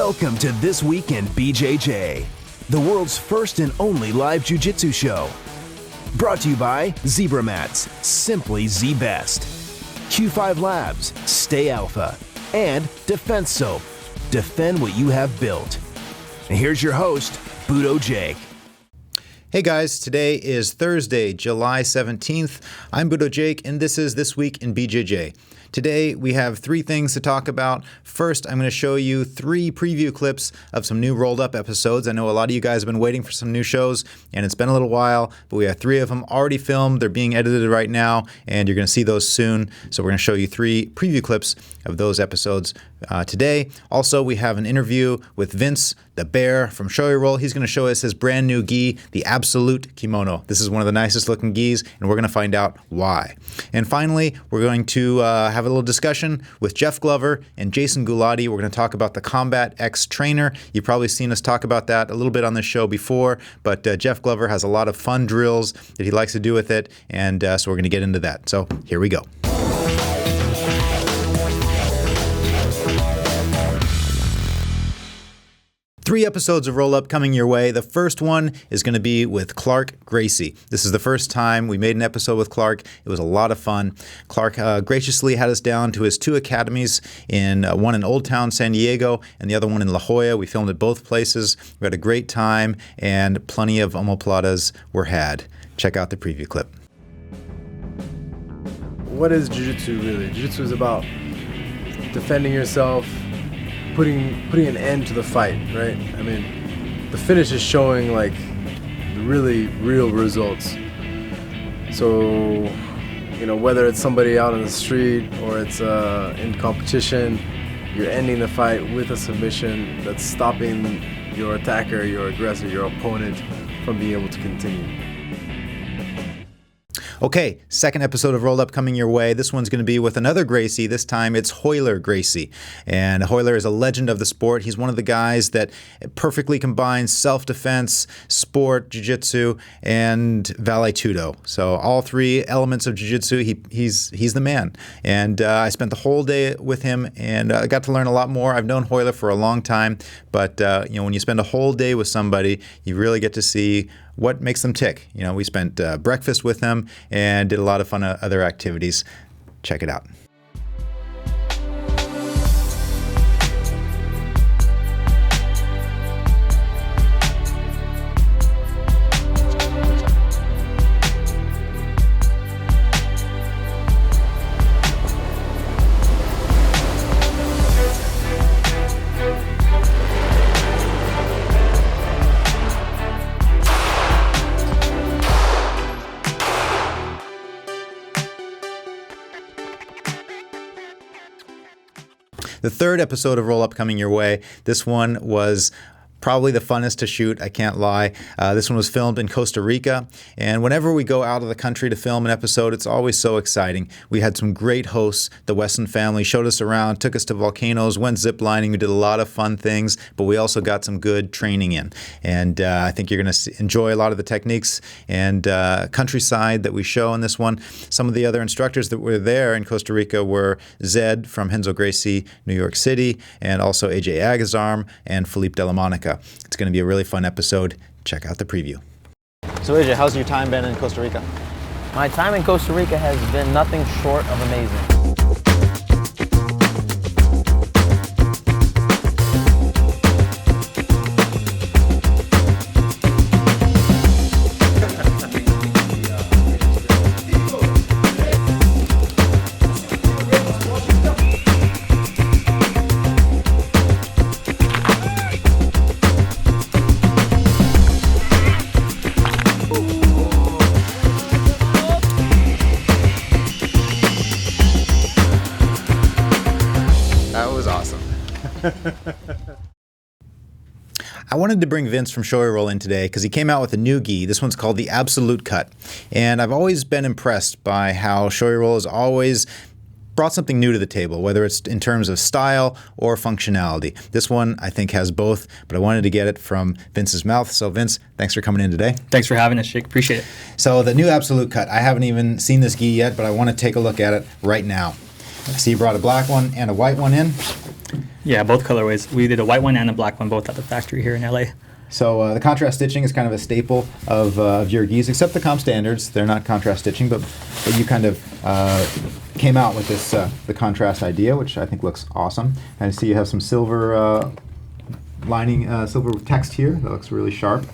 Welcome to This Week in BJJ, the world's first and only live jiu-jitsu show. Brought to you by Zebra Mats, simply Z-Best, Q5 Labs, Stay Alpha, and Defense Soap, defend what you have built. And here's your host, Budo Jake. Hey guys, today is Thursday, July 17th. I'm Budo Jake, and this is This Week in BJJ. Today, we have three things to talk about. First, I'm going to show you three preview clips of some new Rolled Up episodes. I know a lot of you guys have been waiting for some new shows, and it's been a little while, but we have three of them already filmed. They're being edited right now, and you're going to see those soon. So we're going to show you three preview clips of those episodes today. Also, we have an interview with Vince, the bear from Shoyoroll. He's going to show us his brand new gi, the Absolute Kimono. This is one of the nicest looking gis, and we're going to find out why. And finally, we're going to have a little discussion with Jeff Glover and Jason Gulati. We're going to talk about the Combat X trainer. You've probably seen us talk about that a little bit on this show before, but Jeff Glover has a lot of fun drills that he likes to do with it, and so we're going to get into that. So here we go. Three episodes of Roll Up coming your way. The first one is going to be with Clark Gracie. This is the first time we made an episode with Clark. It was a lot of fun. Clark graciously had us down to his two academies, one in Old Town, San Diego, and the other one in La Jolla. We filmed at both places. We had a great time, and plenty of omoplatas were had. Check out the preview clip. What is jiu-jitsu really? Jiu-jitsu is about defending yourself, putting an end to the fight, right? I mean, the finish is showing like the really real results. So, you know, whether it's somebody out on the street or it's in competition, you're ending the fight with a submission that's stopping your attacker, your aggressor, your opponent from being able to continue. Okay, second episode of Rolled Up coming your way. This one's going to be with another Gracie. This time it's Hoyle Gracie. And Hoyle is a legend of the sport. He's one of the guys that perfectly combines self-defense, sport, jiu-jitsu, and vale-tudo. So all three elements of jiu-jitsu, he's the man. And I spent the whole day with him, and I got to learn a lot more. I've known Hoyle for a long time, but when you spend a whole day with somebody, you really get to see what makes them tick. You know, we spent breakfast with them and did a lot of fun other activities. Check it out. The third episode of Roll Up coming your way. This one was probably the funnest to shoot, I can't lie. This one was filmed in Costa Rica, and whenever we go out of the country to film an episode, it's always so exciting. We had some great hosts. The Wesson family showed us around, took us to volcanoes, went ziplining. We did a lot of fun things, but we also got some good training in. And I think you're going to enjoy a lot of the techniques and countryside that we show in this one. Some of the other instructors that were there in Costa Rica were Zed from Renzo Gracie, New York City, and also AJ Agazarm and Philippe Delamonica. It's going to be a really fun episode. Check out the preview. So AJ, how's your time been in Costa Rica? My time in Costa Rica has been nothing short of amazing. I wanted to bring Vince from Shoyoroll in today because he came out with a new gi. This one's called the Absolute Cut. And I've always been impressed by how Shoyoroll has always brought something new to the table, whether it's in terms of style or functionality. This one, I think, has both, but I wanted to get it from Vince's mouth. So Vince, thanks for coming in today. Thanks for having us, Jake. Appreciate it. So the new Absolute Cut, I haven't even seen this gi yet, but I want to take a look at it right now. I see you brought a black one and a white one in. Yeah, both colorways. We did a white one and a black one, both at the factory here in LA. So the contrast stitching is kind of a staple of your gis, except the comp standards. They're not contrast stitching, but you kind of came out with this the contrast idea, which I think looks awesome. And I see you have some silver lining, silver text here. That looks really sharp.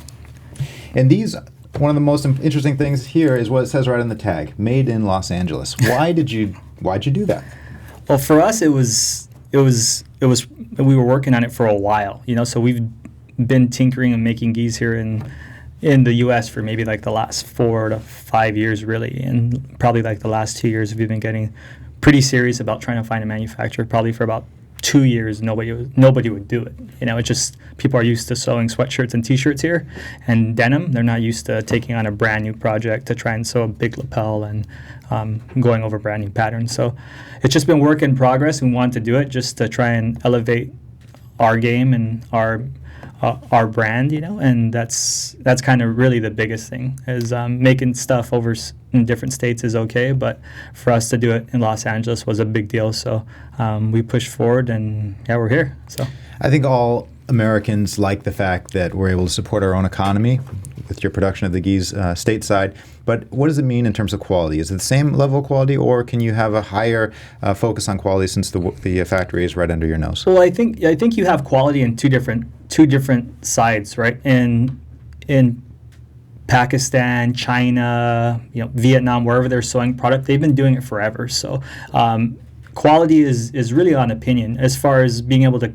And these, one of the most interesting things here is what it says right on the tag: "Made in Los Angeles." Why'd you do that? Well, for us, it was we were working on it for a while, so we've been tinkering and making gis here in the U.S. for maybe like the last 4 to 5 years, really, and probably like the last 2 years we've been getting pretty serious about trying to find a manufacturer. Probably for about 2 years, nobody would do it. It's just people are used to sewing sweatshirts and T-shirts here and denim. They're not used to taking on a brand new project to try and sew a big lapel and going over brand new patterns. So it's just been work in progress. We wanted to do it just to try and elevate our game and our brand, and that's kind of really the biggest thing is making stuff over in different states is okay, but for us to do it in Los Angeles was a big deal. So we pushed forward, and yeah, we're here. So I think all Americans like the fact that we're able to support our own economy with your production of the gis stateside. But what does it mean in terms of quality? Is it the same level of quality, or can you have a higher focus on quality since the factory is right under your nose? Well, I think you have quality in two different sides, right? In Pakistan, China, Vietnam, wherever they're sewing product, they've been doing it forever. So quality is really on opinion as far as being able to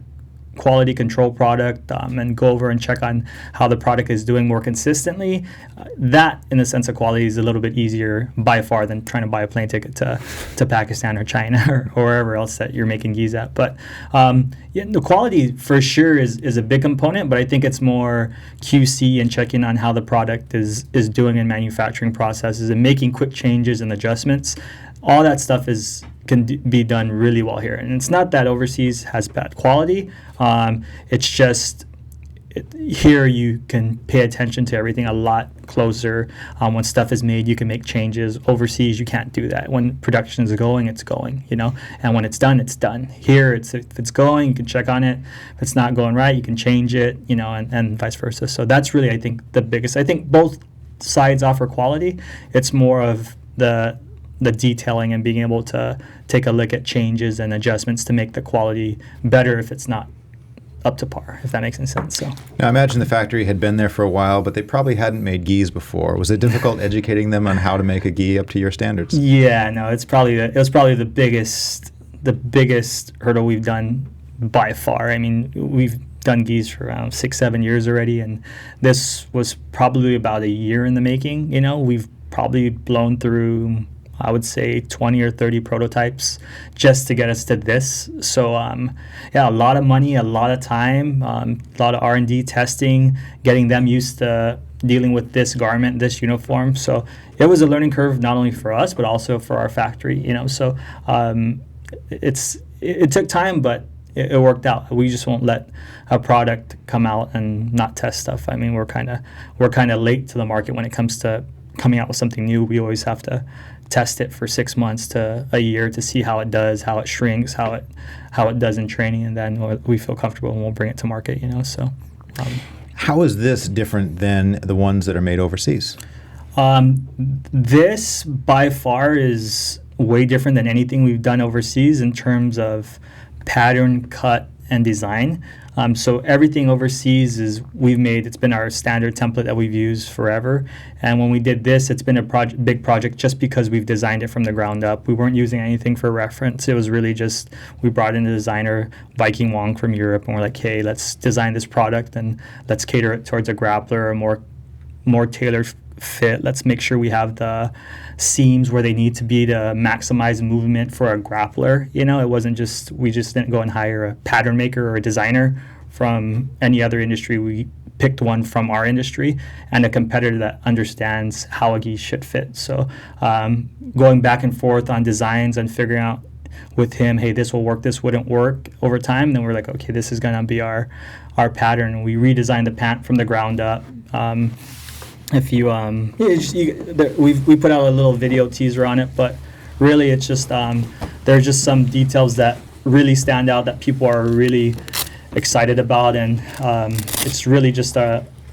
quality control product and go over and check on how the product is doing more consistently. That, in the sense of quality, is a little bit easier by far than trying to buy a plane ticket to Pakistan or China or wherever else that you're making gis at. But the quality for sure is a big component, but I think it's more QC and checking on how the product is doing in manufacturing processes and making quick changes and adjustments. All that stuff can be done really well here. And it's not that overseas has bad quality. It's just here you can pay attention to everything a lot closer. When stuff is made, you can make changes. Overseas, you can't do that. When production is going, it's going, and when it's done, it's done. Here, if it's going, you can check on it. If it's not going right, you can change it, and vice versa. So that's really, I think, the biggest. I think both sides offer quality. It's more of the detailing and being able to take a look at changes and adjustments to make the quality better if it's not up to par, if that makes any sense. So now, I imagine the factory had been there for a while, but they probably hadn't made gis before. Was it difficult educating them on how to make a gi up to your standards? Yeah, no, it was probably the biggest hurdle we've done by far. I mean, we've done gis for around 6-7 years already, and this was probably about a year in the making. We've probably blown through, I would say, 20 or 30 prototypes just to get us to this. So a lot of money, a lot of time, a lot of R&D testing, getting them used to dealing with this garment, this uniform. So it was a learning curve, not only for us, but also for our factory, So it took time, but it worked out. We just won't let a product come out and not test stuff. I mean, we're kind of late to the market when it comes to coming out with something new. We always have to test it for 6 months to a year to see how it does, how it shrinks, how it does in training, and then we feel comfortable and we'll bring it to market. So how is this different than the ones that are made overseas? This by far is way different than anything we've done overseas in terms of pattern, cut, and design. So everything overseas it's been our standard template that we've used forever. And when we did this, it's been a big project just because we've designed it from the ground up. We weren't using anything for reference. It was really just, we brought in a designer, Viking Wong from Europe, and we're like, hey, let's design this product and let's cater it towards a grappler, a more tailored fit. Let's make sure we have the seams where they need to be to maximize movement for a grappler. It wasn't just, we just didn't go and hire a pattern maker or a designer from any other industry. We picked one from our industry and a competitor that understands how a gi should fit. So going back and forth on designs and figuring out with him, hey, this will work, this wouldn't work over time. Then we're like, okay, this is gonna be our pattern. And we redesigned the pant from the ground up. We put out a little video teaser on it, but really it's just there's just some details that really stand out that people are really excited about, and it's really just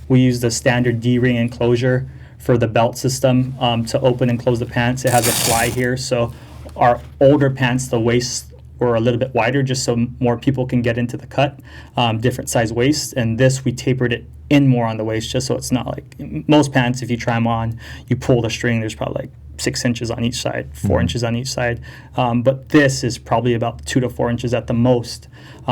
we use the standard D-ring enclosure for the belt system to open and close the pants. It has a fly here, so our older pants, the waists were a little bit wider just so more people can get into the cut, different size waist, and this we tapered it in more on the waist just so it's not like most pants. If you try them on, you pull the string, there's probably like 6 inches on each side, 4 inches on each side, but this is probably about 2 to 4 inches at the most,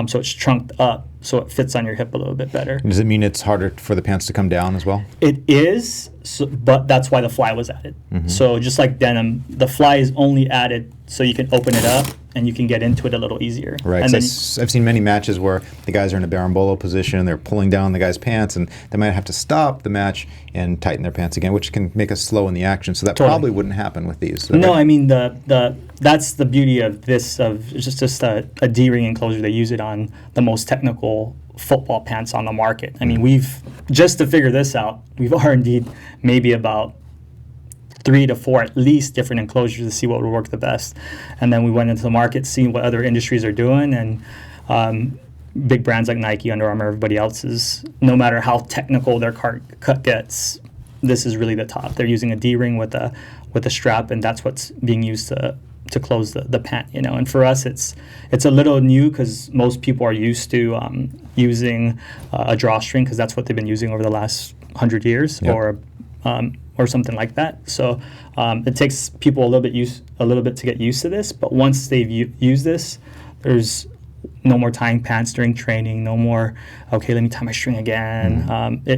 so it's trunked up so it fits on your hip a little bit better. Does it mean it's harder for the pants to come down as well? It is, but that's why the fly was added. So just like denim, the fly is only added so you can open it up and you can get into it a little easier. Right. And then, I've seen many matches where the guys are in a berimbolo position, they're pulling down the guy's pants, and they might have to stop the match and tighten their pants again, which can make us slow in the action. So that probably wouldn't happen with these. No, I mean that's the beauty of this, of just a D-ring enclosure. They use it on the most technical football pants on the market. I mean, we've, just to figure this out, we've R&D'd maybe about 3 to 4 at least different enclosures to see what would work the best. And then we went into the market, seeing what other industries are doing, and big brands like Nike, Under Armour, everybody else is, no matter how technical their cut gets, this is really the top. They're using a D-ring with a strap, and that's what's being used to close the pant, you know. And for us, it's a little new because most people are used to using a drawstring because that's what they've been using over the last 100 years, or something like that. So it takes people a little bit to get used to this. But once they've used this, there's no more tying pants during training. No more, okay, let me tie my string again.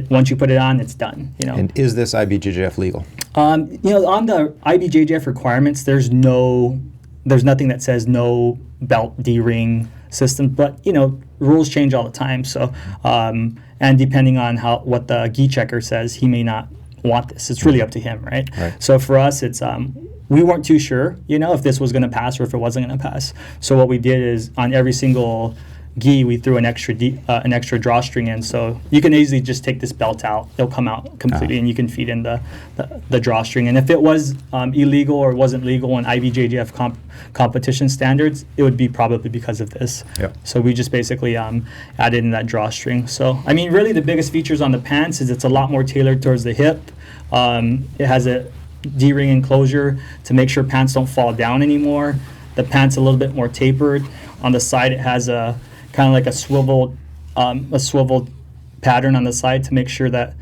Once you put it on, it's done. You know. And is this IBJJF legal? You know, on the IBJJF requirements, there's nothing that says no belt D-ring system. But you know, rules change all the time. So and depending on what the gi checker says, he may not want this. It's really up to him, right? So for us, it's we weren't too sure, you know, if this was going to pass or if it wasn't going to pass. So what we did is on every single gi, we threw an extra drawstring in. So you can easily just take this belt out; it'll come out completely, and you can feed in the drawstring. And if it was illegal or wasn't legal in IBJJF competition standards, it would be probably because of this. So we just basically added in that drawstring. So I mean, really, the biggest features on the pants is it's a lot more tailored towards the hip. It has a D-ring enclosure to make sure pants don't fall down anymore. The pants a little bit more tapered. On the side, it has a kind of like a swiveled pattern on the side to make sure that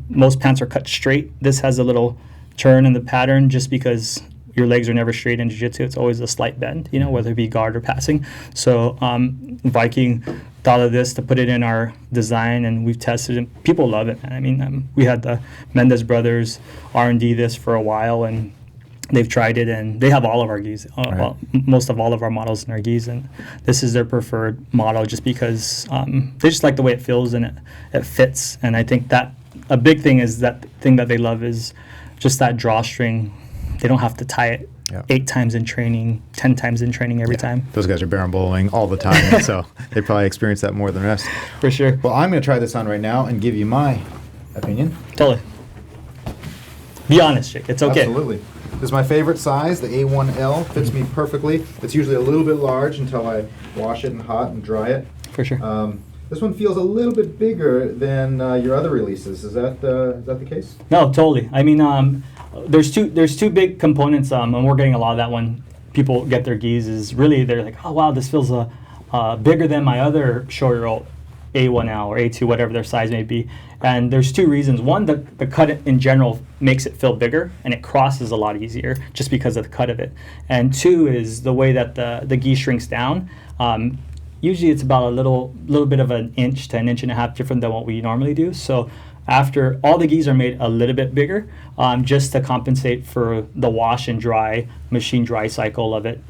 most pants are cut straight. This has a little turn in the pattern just because your legs are never straight in jiu-jitsu. It's always a slight bend, you know, whether it be guard or passing. So Viking thought of this to put it in our design, and we've tested it. People love it, man. I mean, we had the Mendez brothers R&D this for a while, and they've tried it, and they have all of our gis, most of all of our models in our gis, and this is their preferred model just because they just like the way it feels and it fits. And I think that a big thing is that thing that they love is just that drawstring. They don't have to tie it 8 times in training, 10 times in training every time. Those guys are berimboloing all the time, so they probably experience that more than the rest. For sure. Well, I'm going to try this on right now and give you my opinion. Totally. Be honest, Jake. It's okay. Absolutely. This is my favorite size, the A1L. Fits me perfectly. It's usually a little bit large until I wash it in hot and dry it. For sure. This one feels a little bit bigger than your other releases. Is that the case? No, totally. I mean, there's two big components, and we're getting a lot of that when people get their gis. Is really they're like, oh wow, this feels bigger than my other Shoyoroll A1L or A2, whatever their size may be. And there's 2 reasons. One, the cut in general makes it feel bigger, and it crosses a lot easier just because of the cut of it. And 2 is the way that the gi shrinks down. Usually it's about a little bit of an inch to an inch and a half different than what we normally do. So after all the gis are made a little bit bigger, just to compensate for the wash and dry, machine dry cycle of it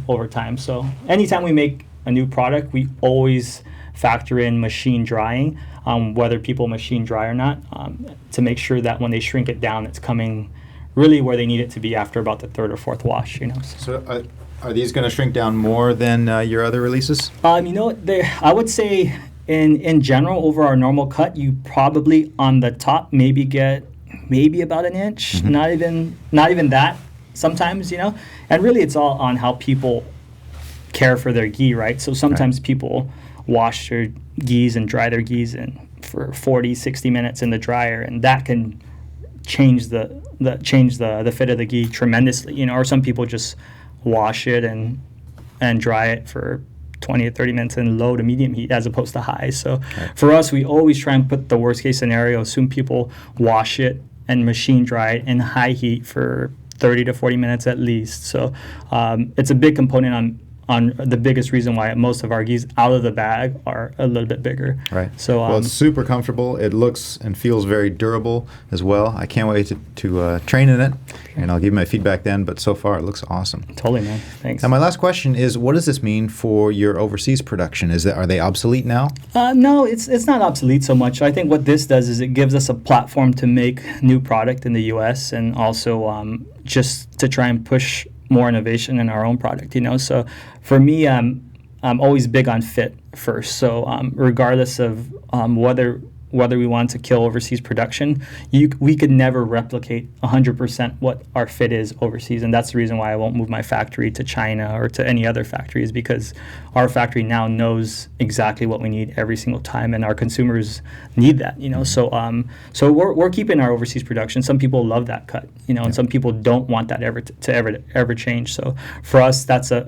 over time. So anytime we make a new product, we always factor in machine drying, whether people machine dry or not, to make sure that when they shrink it down, it's coming really where they need it to be after about the 3rd or 4th wash. You know. So are these going to shrink down more than your other releases? You know, I would say in general, over our normal cut, you probably on the top maybe get about an inch, not even that sometimes, you know. And really, it's all on how people care for their gi, right? So sometimes people wash their gis and dry their gis for 40, 60 minutes in the dryer, and that can change the fit of the gi tremendously, you know. Or some people just wash it and dry it for 20 to 30 minutes in low to medium heat as opposed to high. So for us, we always try and put the worst case scenario, assume people wash it and machine dry it in high heat for 30 to 40 minutes at least. So it's a big component on the biggest reason why most of our gis out of the bag are a little bit bigger. Right. So well, it's super comfortable. It looks and feels very durable as well. I can't wait to train in it, and I'll give my feedback then. But so far, it looks awesome. Totally, man. Thanks. Now, my last question is, what does this mean for your overseas production? Are they obsolete now? No, it's not obsolete so much. I think what this does is it gives us a platform to make new product in the U.S. and also just to try and push more innovation in our own product, you know. So for me, I'm always big on fit first. So regardless of whether we want to kill overseas production, we could never replicate 100% what our fit is overseas. And that's the reason why I won't move my factory to China or to any other factories, because our factory now knows exactly what we need every single time, and our consumers need that, you know. So we're keeping our overseas production. Some people love that cut, you know, and some people don't want that ever change. So for us, that's a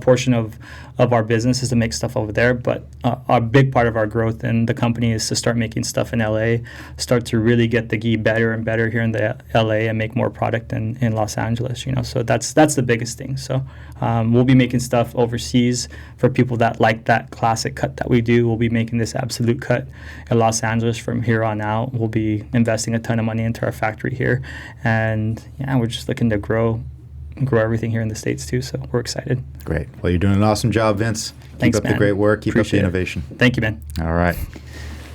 portion of our business is to make stuff over there, but a big part of our growth in the company is to start making stuff in LA, start to really get the gi better and better here in the LA, and make more product in Los Angeles, you know. So that's the biggest thing. So we'll be making stuff overseas for people that like that classic cut that we do. We'll be making this absolute cut in Los Angeles from here on out. We'll be investing a ton of money into our factory here, and yeah, we're just looking to grow everything here in the States too, so we're excited. Great. Well, you're doing an awesome job, Vince. Thanks, keep up man. the great work. Keep Appreciate up the innovation. Thank you, man. All right.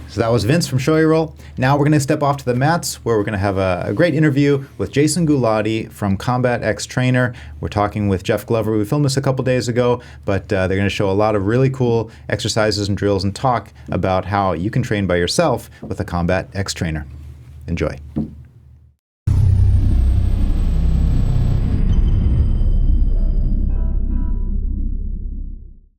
So that was Vince from Shoyoroll. Now we're going to step off to the mats, where we're going to have a great interview with Jason Gulati from Combat X Trainer. We're talking with Jeff Glover. We filmed this a couple days ago, but they're going to show a lot of really cool exercises and drills and talk about how you can train by yourself with a Combat X Trainer. Enjoy.